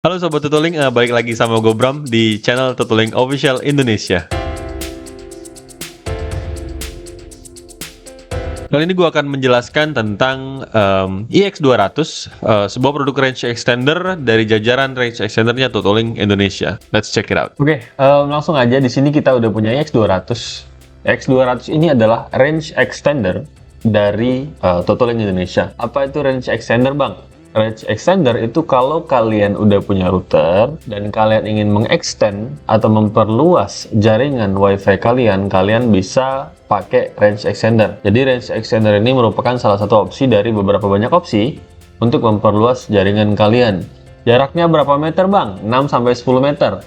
Halo Sobat Tutuling, balik lagi sama gue Bram di channel Tutuling Official Indonesia. Kali ini gue akan menjelaskan tentang EX200, sebuah produk range extender dari jajaran range extendernya Tutuling Indonesia. Let's check it out. Oke, langsung aja di sini kita udah punya EX200. EX200 ini adalah range extender dari Tutuling Indonesia. Apa itu range extender, Bang? Range extender itu kalau kalian udah punya router dan kalian ingin mengextend atau memperluas jaringan WiFi kalian, kalian bisa pakai range extender. Jadi range extender ini merupakan salah satu opsi dari beberapa banyak opsi untuk memperluas jaringan kalian. Jaraknya berapa meter, Bang? 6-10 meter.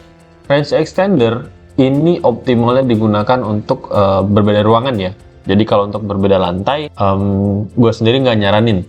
Range extender ini optimalnya digunakan untuk berbeda ruangan ya. Jadi kalau untuk berbeda lantai, gue sendiri nggak nyaranin.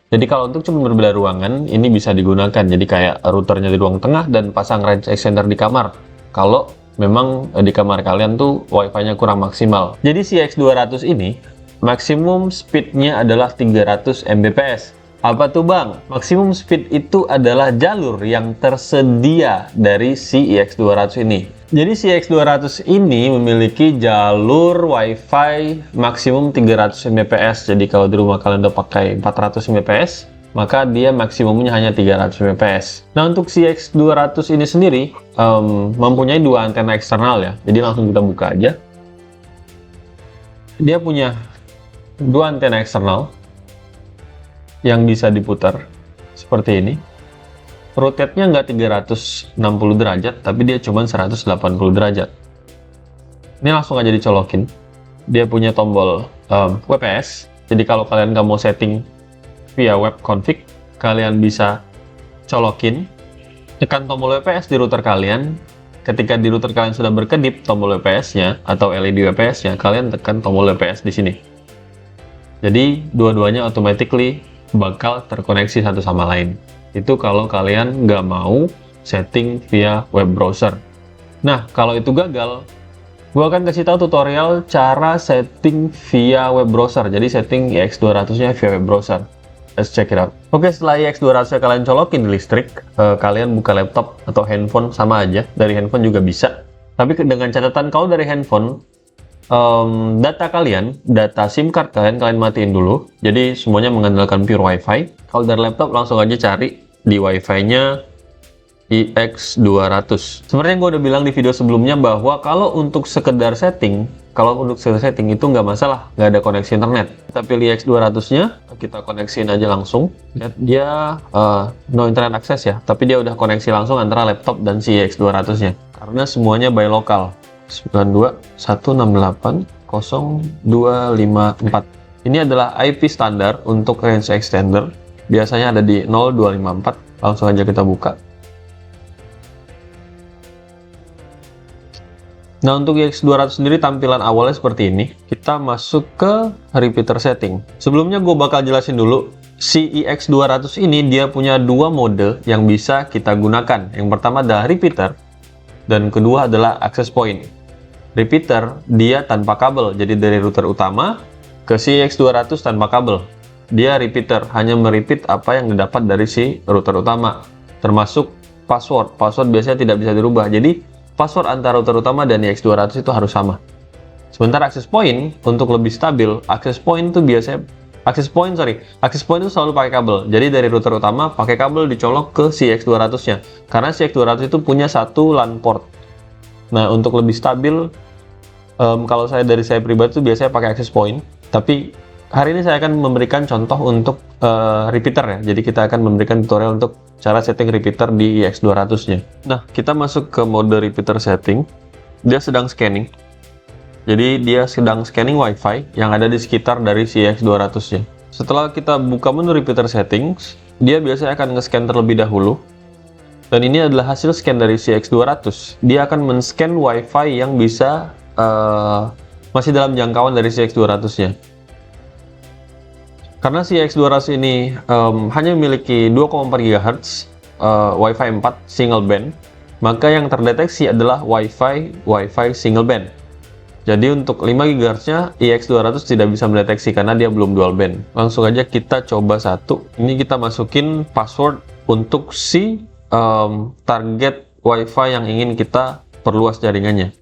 Jadi kalau untuk cuma berbeda ruangan, ini bisa digunakan. Jadi kayak routernya di ruang tengah dan pasang range extender di kamar. Kalau memang di kamar kalian tuh wifi-nya kurang maksimal. Jadi si EX200 ini, maksimum speed-nya adalah 300 Mbps. Apa tuh, Bang? Maksimum speed itu adalah jalur yang tersedia dari si EX200 ini. Jadi si EX200 ini memiliki jalur WiFi maksimum 300 Mbps. Jadi kalau di rumah kalian udah pakai 400 Mbps, maka dia maksimumnya hanya 300 Mbps. Nah, untuk si EX200 ini sendiri mempunyai dua antena eksternal ya. Jadi langsung kita buka aja. Dia punya dua antena eksternal yang bisa diputar seperti ini. Rotate-nya nggak 360 derajat, tapi dia cuma 180 derajat. Ini langsung aja dicolokin. Dia punya tombol WPS. Jadi kalau kalian nggak mau setting via web config, kalian bisa colokin, tekan tombol WPS di router kalian. Ketika di router kalian sudah berkedip tombol WPS-nya atau LED WPS-nya, kalian tekan tombol WPS di sini. Jadi dua-duanya automatically bakal terkoneksi satu sama lain. Itu kalau kalian nggak mau setting via web browser. Nah, kalau itu gagal, gue akan kasih tahu tutorial cara setting via web browser. Jadi setting EX200-nya via web browser. Let's check it out. Oke, setelah EX200-nya kalian colokin di listrik, kalian buka laptop atau handphone sama aja. Dari handphone juga bisa. Tapi dengan catatan kalau dari handphone, data kalian, data SIM card kalian matiin dulu. Jadi semuanya mengandalkan pure WiFi. Kalau dari laptop langsung aja cari di WiFi-nya EX200. Seperti yang gue udah bilang di video sebelumnya bahwa kalau untuk sekedar setting, itu nggak masalah, nggak ada koneksi internet. Kita pilih EX200-nya, kita koneksiin aja langsung. Lihat dia no internet access ya, tapi dia udah koneksi langsung antara laptop dan si EX200-nya. Karena semuanya by lokal. 92.168.0.254. Ini adalah IP standar untuk range extender. Biasanya ada di 0254. Langsung aja kita buka. Nah, untuk EX200 sendiri tampilan awalnya seperti ini. Kita masuk ke repeater setting. Sebelumnya gue bakal jelasin dulu. Si EX200 ini dia punya dua mode yang bisa kita gunakan. Yang pertama adalah repeater. Dan kedua adalah access point. Repeater dia tanpa kabel. Jadi dari router utama ke si EX200 tanpa kabel. Dia repeater, hanya merepeat apa yang didapat dari si router utama, termasuk password. Password biasanya tidak bisa dirubah, jadi password antara router utama dan EX200 itu harus sama. Sementara access point, untuk lebih stabil, access point itu selalu pakai kabel. Jadi dari router utama pakai kabel dicolok ke si EX200-nya, karena si EX200 itu punya satu LAN port. Nah, untuk lebih stabil, kalau dari saya pribadi itu biasanya pakai access point, tapi hari ini saya akan memberikan contoh untuk repeater ya. Jadi kita akan memberikan tutorial untuk cara setting repeater di EX200-nya. Nah, kita masuk ke mode repeater setting. Dia sedang scanning. Jadi dia sedang scanning WiFi yang ada di sekitar dari si EX200-nya. Setelah kita buka menu repeater settings, dia biasanya akan nge-scan terlebih dahulu. Dan ini adalah hasil scan dari si EX200. Dia akan men-scan WiFi yang bisa masih dalam jangkauan dari si EX200-nya. Karena si EX200 ini hanya memiliki 2,4 GHz Wi-Fi 4 single band, maka yang terdeteksi adalah Wi-Fi single band. Jadi untuk 5 GHz-nya EX200 tidak bisa mendeteksi karena dia belum dual band. Langsung aja kita coba satu. Ini kita masukin password untuk si target WiFi yang ingin kita perluas jaringannya.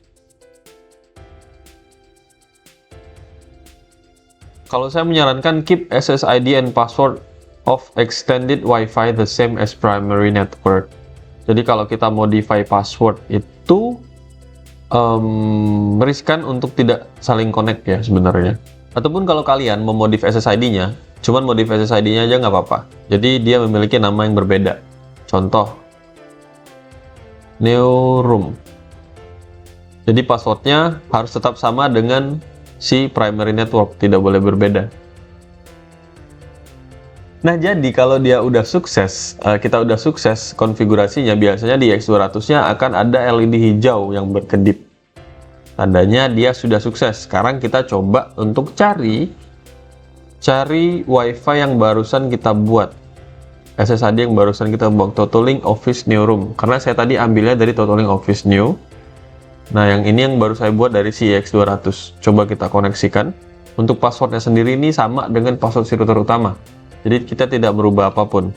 Kalau saya menyarankan keep SSID and password of extended WiFi the same as primary network. Jadi kalau kita modify password itu riskan untuk tidak saling connect ya sebenarnya. Ataupun kalau kalian memodif SSID-nya, cuman modif SSID-nya aja nggak apa-apa. Jadi dia memiliki nama yang berbeda. Contoh, new room. Jadi passwordnya harus tetap sama dengan si primary network, tidak boleh berbeda. Nah, jadi kalau dia udah sukses, kita udah sukses konfigurasinya, biasanya di X200-nya akan ada LED hijau yang berkedip. Tandanya dia sudah sukses. Sekarang kita coba untuk cari WiFi yang barusan kita buat. SSID yang barusan kita buat, Totalink Office New Room. Karena saya tadi ambilnya dari Totalink Office New. Nah, yang ini yang baru saya buat dari si X200. Coba kita koneksikan. Untuk passwordnya sendiri ini sama dengan password si router utama. Jadi kita tidak merubah apapun.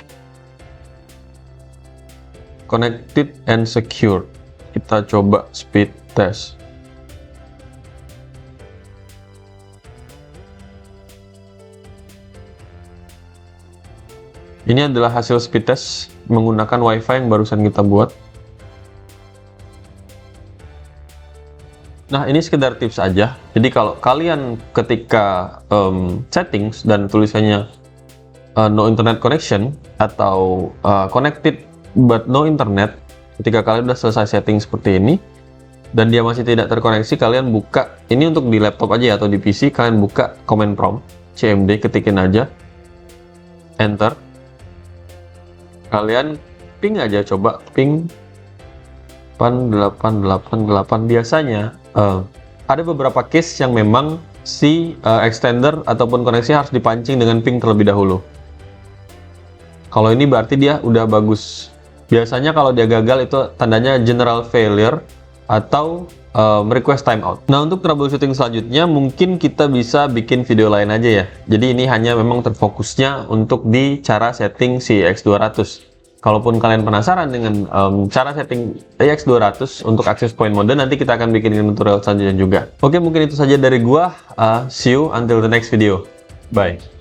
Connected and secure. Kita coba speed test. Ini adalah hasil speed test menggunakan WiFi yang barusan kita buat. Nah, ini sekedar tips aja. Jadi kalau kalian ketika settings dan tulisannya no internet connection atau connected but no internet, ketika kalian udah selesai setting seperti ini dan dia masih tidak terkoneksi, kalian buka, ini untuk di laptop aja atau di PC, kalian buka command prompt CMD, ketikin aja enter, kalian ping aja, coba ping 8888. Biasanya ada beberapa case yang memang si extender ataupun koneksi harus dipancing dengan ping terlebih dahulu. Kalau ini berarti dia udah bagus. Biasanya kalau dia gagal itu tandanya general failure atau request timeout. Nah, untuk troubleshooting selanjutnya mungkin kita bisa bikin video lain aja ya. Jadi ini hanya memang terfokusnya untuk di cara setting si X200. Kalaupun kalian penasaran dengan cara setting X200 untuk access point mode, nanti kita akan bikin tutorial selanjutnya juga. Oke, mungkin itu saja dari gua. See you until the next video. Bye.